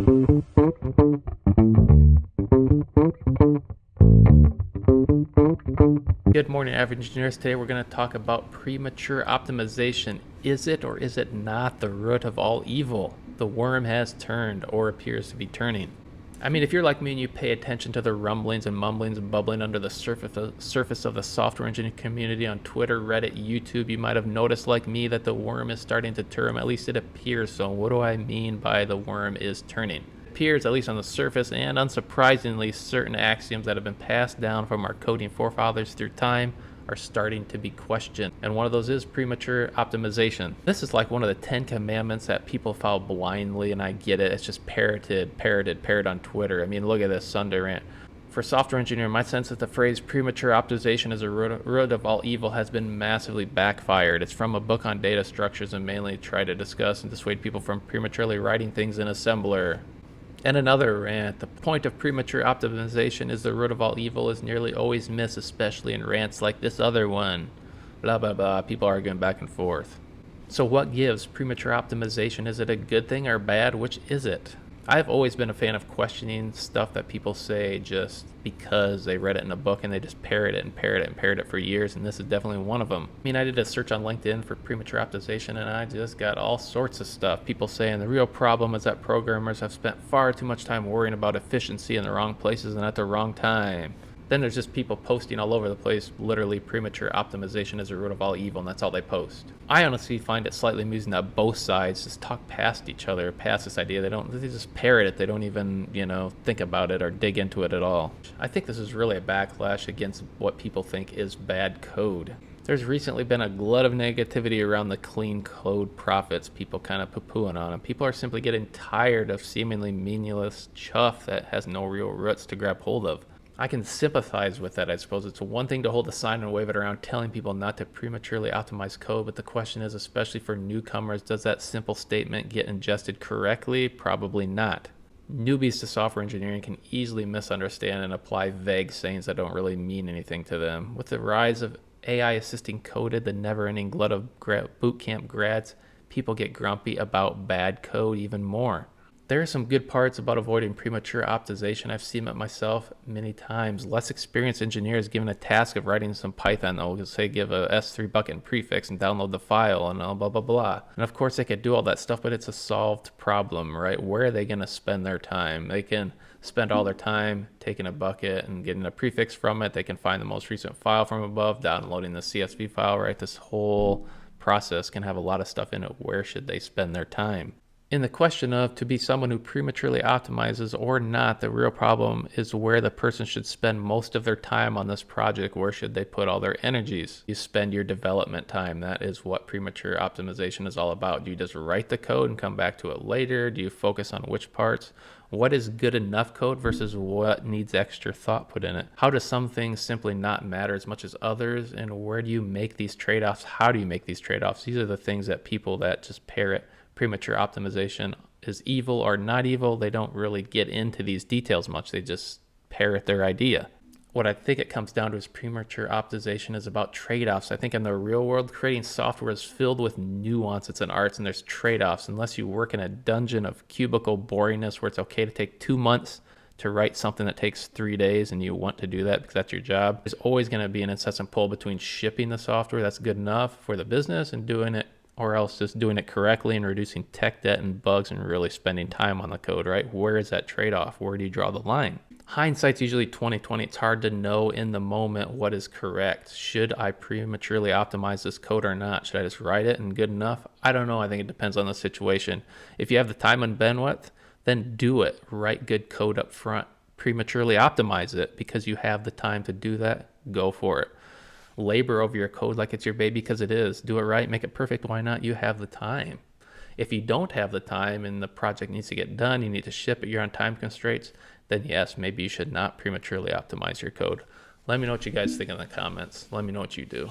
Good morning, average engineers. Today we're going to talk about premature optimization. Is it or is it not the root of all evil? The worm has turned or appears to be turning. I mean, if you're like me and you pay attention to the rumblings and mumblings and bubbling under the surface of the software engineering community on Twitter, Reddit, YouTube, you might have noticed, like me, that the worm is starting to turn. At least it appears so. What do I mean by the worm is turning? Appears, at least on the surface, and unsurprisingly, certain axioms that have been passed down from our coding forefathers through time are starting to be questioned. And one of those is premature optimization. This is like one of the 10 commandments that people follow blindly, and I get it. It's just parroted on Twitter. I mean, look at this Sunday rant. For software engineering, my sense that the phrase premature optimization is a root of all evil has been massively backfired. It's from a book on data structures and mainly try to discuss and dissuade people from prematurely writing things in assembler. And another rant. The point of premature optimization is the root of all evil is nearly always missed, especially in rants like this other one. Blah, blah, blah. People arguing back and forth. So what gives premature optimization? Is it a good thing or bad? Which is it? I've always been a fan of questioning stuff that people say just because they read it in a book and they just parrot it for years, and this is definitely one of them. I mean, I did a search on LinkedIn for premature optimization and I just got all sorts of stuff. People saying the real problem is that programmers have spent far too much time worrying about efficiency in the wrong places and at the wrong time. Then there's just people posting all over the place, literally premature optimization is the root of all evil, and that's all they post. I honestly find it slightly amusing that both sides just talk past each other, past this idea. They just parrot it. They don't even, think about it or dig into it at all. I think this is really a backlash against what people think is bad code. There's recently been a glut of negativity around the clean code prophets, people kind of poo-pooing on them. People are simply getting tired of seemingly meaningless chuff that has no real roots to grab hold of. I can sympathize with that, I suppose. It's one thing to hold a sign and wave it around telling people not to prematurely optimize code, but the question is, especially for newcomers, does that simple statement get ingested correctly? Probably not. Newbies to software engineering can easily misunderstand and apply vague sayings that don't really mean anything to them. With the rise of AI assisting coded, the never-ending glut of bootcamp grads, people get grumpy about bad code even more. There are some good parts about avoiding premature optimization. I've seen it myself many times. Less experienced engineers given a task of writing some Python, they'll say give a S3 bucket prefix and download the file and blah, blah, blah. And of course they could do all that stuff, but it's a solved problem, right? Where are they going to spend their time? They can spend all their time taking a bucket and getting a prefix from it. They can find the most recent file from above, downloading the CSV file, right? This whole process can have a lot of stuff in it. Where should they spend their time? In the question of to be someone who prematurely optimizes or not, the real problem is where the person should spend most of their time on this project. Where should they put all their energies? You spend your development time. That is what premature optimization is all about. Do you just write the code and come back to it later? Do you focus on which parts? What is good enough code versus what needs extra thought put in it? How do some things simply not matter as much as others? And where do you make these trade-offs? How do you make these trade-offs? These are the things that people that just parrot premature optimization is evil or not evil, they don't really get into these details much. They just parrot their idea. What I think it comes down to is premature optimization is about trade-offs. I think in the real world, creating software is filled with nuances and arts, and there's trade-offs. Unless you work in a dungeon of cubicle boringness where it's okay to take 2 months to write something that takes 3 days and you want to do that because that's your job, there's always going to be an incessant pull between shipping the software that's good enough for the business and doing it, or else just doing it correctly and reducing tech debt and bugs and really spending time on the code, right? Where is that trade-off? Where do you draw the line? Hindsight's usually 20/20. It's hard to know in the moment what is correct. Should I prematurely optimize this code or not? Should I just write it and good enough? I don't know. I think it depends on the situation. If you have the time and bandwidth, then do it. Write good code up front. Prematurely optimize it because you have the time to do that. Go for it. Labor over your code like it's your baby because it is. Do it right, make it perfect. Why not? You have the time. If you don't have the time and the project needs to get done, you need to ship it, you're on time constraints, then yes, maybe you should not prematurely optimize your code. Let me know what you guys think in the comments. Let me know what you do.